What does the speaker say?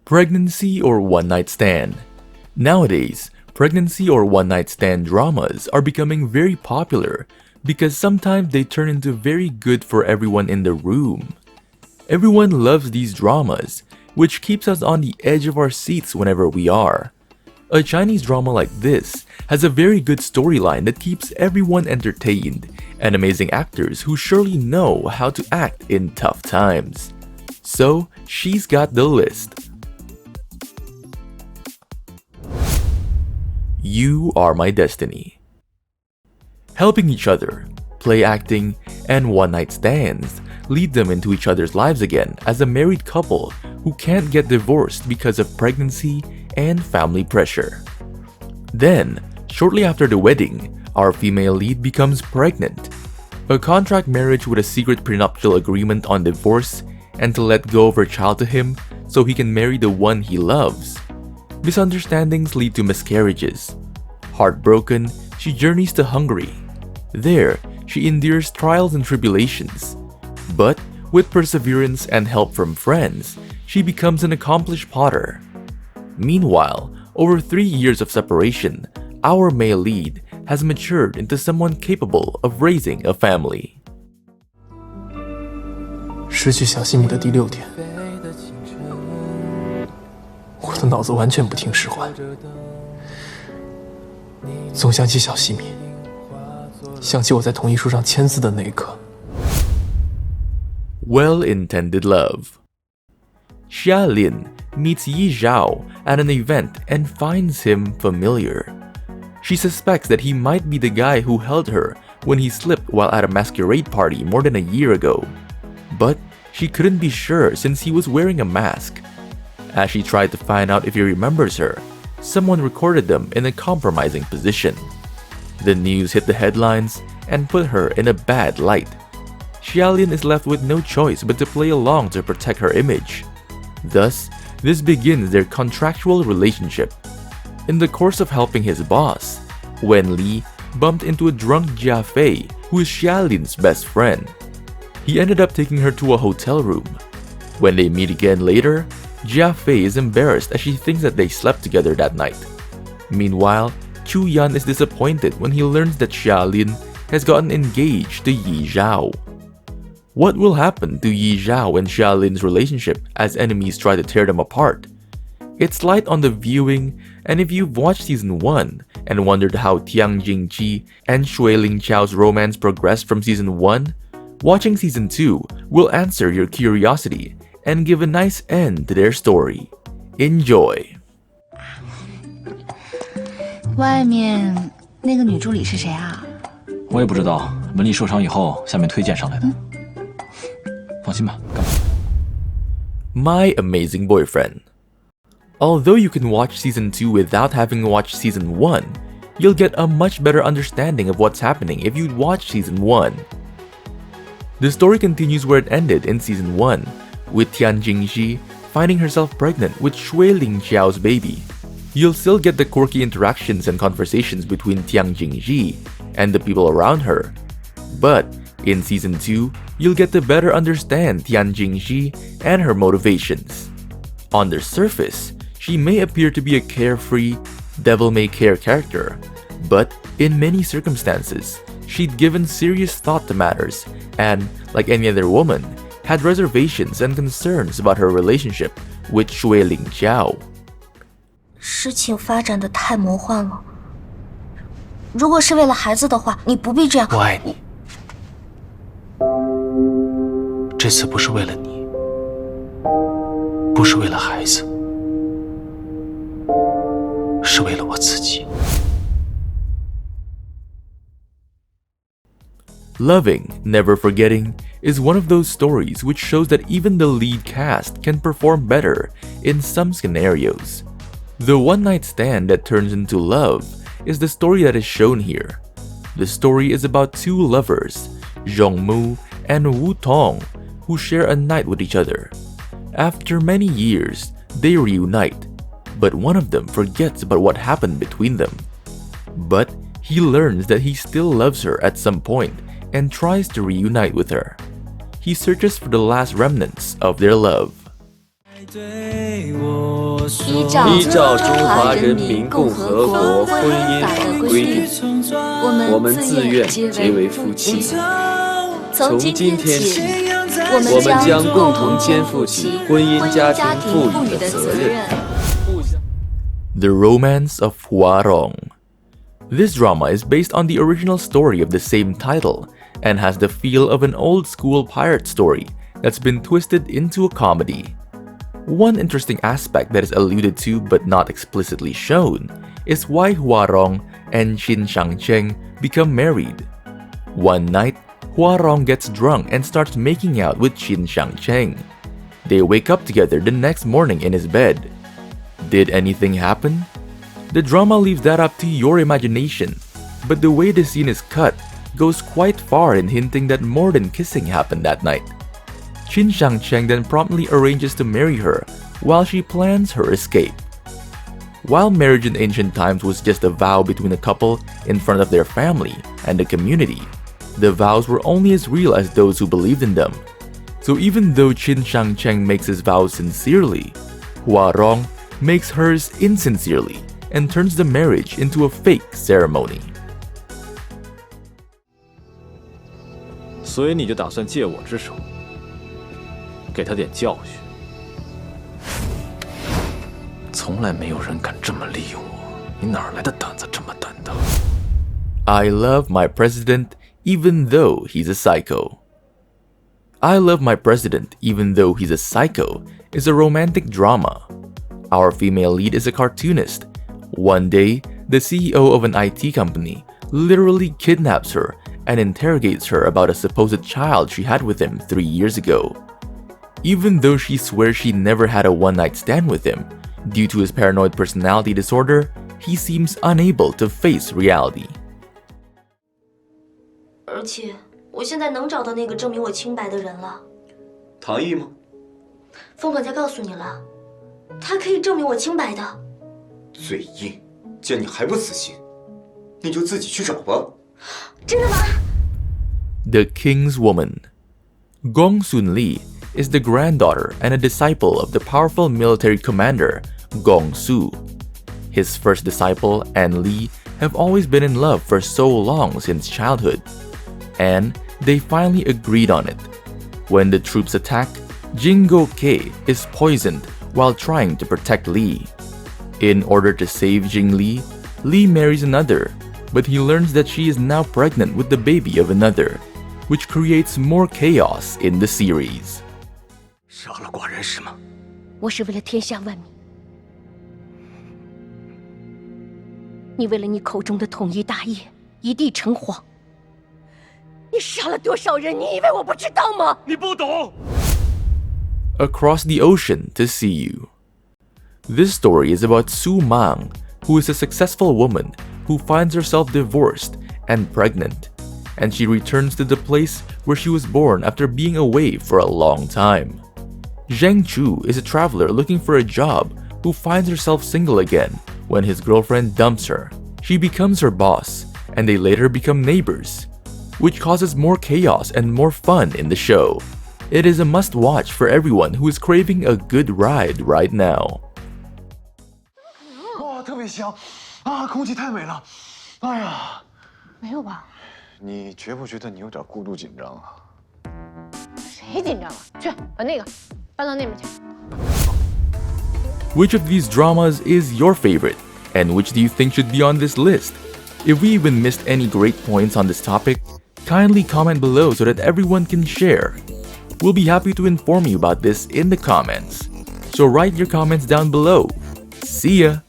Pregnancy or one-night stand. Nowadays, pregnancy or one-night stand dramas are becoming very popular because sometimes they turn into very good for everyone in the room. Everyone loves these dramas, which keeps us on the edge of our seats whenever we are. A Chinese drama like this has a very good storyline that keeps everyone entertained and amazing actors who surely know how to act in tough times. So, she's got the list. You Are My Destiny. Helping each other, play acting, and one-night stands lead them into each other's lives again as a married couple who can't get divorced because of pregnancy and family pressure. Then, shortly after the wedding, our female lead becomes pregnant. A contract marriage with a secret prenuptial agreement on divorce and to let go of her child to him so he can marry the one he loves. Misunderstandings lead to miscarriages. Heartbroken, she journeys to Hungary. There, she endures trials and tribulations. But with perseverance and help from friends, she becomes an accomplished potter. Meanwhile, over 3 years of separation, our male lead has matured into someone capable of raising a family. 失去小西米的第6天，我的脑子完全不听使唤，总想起小西米，想起我在同意书上签字的那一刻。Well-intended love. Xia Lin meets Yi Zhao at an event and finds him familiar. She suspects that he might be the guy who held her when he slipped while at a masquerade party more than a year ago. But she couldn't be sure since he was wearing a mask. As she tried to find out if he remembers her, someone recorded them in a compromising position. The news hit the headlines and put her in a bad light. Xiaolin is left with no choice but to play along to protect her image. Thus, this begins their contractual relationship. In the course of helping his boss, Wen Li bumped into a drunk Jia Fei, who is Xiaolin's best friend. He ended up taking her to a hotel room. When they meet again later, Jia Fei is embarrassed as she thinks that they slept together that night. Meanwhile, Chu Yan is disappointed when he learns that Xiaolin has gotten engaged to Yi Zhao. What will happen to Yi Zhao and Xiaolin's relationship as enemies try to tear them apart? It's light on the viewing, and if you've watched season 1 and wondered how Tiang Jingqi and Shui Ling Chao's romance progressed from season 1, watching season 2 will answer your curiosity and give a nice end to their story. Enjoy! 外面那个女助理是谁啊？我也不知道，文丽受伤以后，下面推荐上来的。放心吧，干嘛？ My Amazing Boyfriend. Although you can watch season 2 without having watched season 1, you'll get a much better understanding of what's happening if you'd watched season 1. The story continues where it ended in season 1, with Tian Jingxi finding herself pregnant with Shui Ling Xiao's baby. You'll still get the quirky interactions and conversations between Tiang Jingxi and the people around her. But in season 2, you'll get to better understand Tian Jingxi and her motivations. On the surface, she may appear to be a carefree, devil-may-care character, but in many circumstances, she'd given serious thought to matters and, like any other woman, had reservations and concerns about her relationship with Shui Ling Xiao. 事情发展得太魔幻了。如果是为了孩子的话，你不必这样。我爱你，这次不是为了你，不是为了孩子，是为了我自己。 Loving, Never Forgetting is one of those stories which shows that even the lead cast can perform better in some scenarios. The one-night stand that turns into love is the story that is shown here. The story is about two lovers, Zhongmu and Wu Tong, who share a night with each other. After many years, they reunite, but one of them forgets about what happened between them. But he learns that he still loves her at some point and tries to reunite with her. He searches for the last remnants of their love. 依照中华人民共和国婚姻法的规定，我们自愿结为夫妻。从今天起，我们将共同肩负起婚姻家庭赋予的责任。The Romance of Hua Rong. This drama is based on the original story of the same title and has the feel of an old-school pirate story that's been twisted into a comedy. One interesting aspect that is alluded to but not explicitly shown is why Hua Rong and Qin Shangcheng become married. One night, Hua Rong gets drunk and starts making out with Qin Shangcheng. They wake up together the next morning in his bed. Did anything happen? The drama leaves that up to your imagination, but the way the scene is cut goes quite far in hinting that more than kissing happened that night. Qin Shangcheng then promptly arranges to marry her while she plans her escape. While marriage in ancient times was just a vow between a couple in front of their family and the community, the vows were only as real as those who believed in them. So even though Qin Shangcheng makes his vows sincerely, Hua Rong makes hers insincerely and turns the marriage into a fake ceremony. 所以你就打算借我之手，给他点教训。从来没有人敢这么利用我，你哪来的胆子这么胆大？ I love my president even though he's a psycho. I Love My President Even Though He's a Psycho is a romantic drama. Our female lead is a cartoonist. One day, the CEO of an IT company literally kidnaps her and interrogates her about a supposed child she had with him 3 years ago. Even though she swears she never had a one-night stand with him, due to his paranoid personality disorder, he seems unable to face reality. 而且，我现在能找到那个证明我清白的人了。唐毅吗？凤管家告诉你了，他可以证明我清白的。嘴硬，见你还不死心，你就自己去找吧。真的吗？ The King's Woman. Gong Sun Li is the granddaughter and a disciple of the powerful military commander Gong Su. His first disciple and Li have always been in love for so long since childhood, and they finally agreed on it. When the troops attack, Jingo Ke is poisoned while trying to protect Li. In order to save Jing Li, Li marries another, but he learns that she is now pregnant with the baby of another, which creates more chaos in the series. 杀了寡人是吗？我是为了天下万民。你为了你口中的统一大业，一地成皇。你杀了多少人？你以为我不知道吗？你不懂。 Across the ocean to see you. This story is about Su Mang, who is a successful woman who finds herself divorced and pregnant, and she returns to the place where she was born after being away for a long time. Zheng Chu is a traveler looking for a job who finds herself single again when his girlfriend dumps her. She becomes her boss, and they later become neighbors, which causes more chaos and more fun in the show. It is a must-watch for everyone who is craving a good ride right now. 哇，特别香啊，空气太美了。哎呀，没有吧？你觉不觉得你有点过度紧张啊？谁紧张了？去把那个搬到那边去。 Which of these dramas is your favorite, and which do you think should be on this list? If we even missed any great points on this topic, kindly comment below so that everyone can share. We'll be happy to inform you about this in the comments. So write your comments down below. See ya!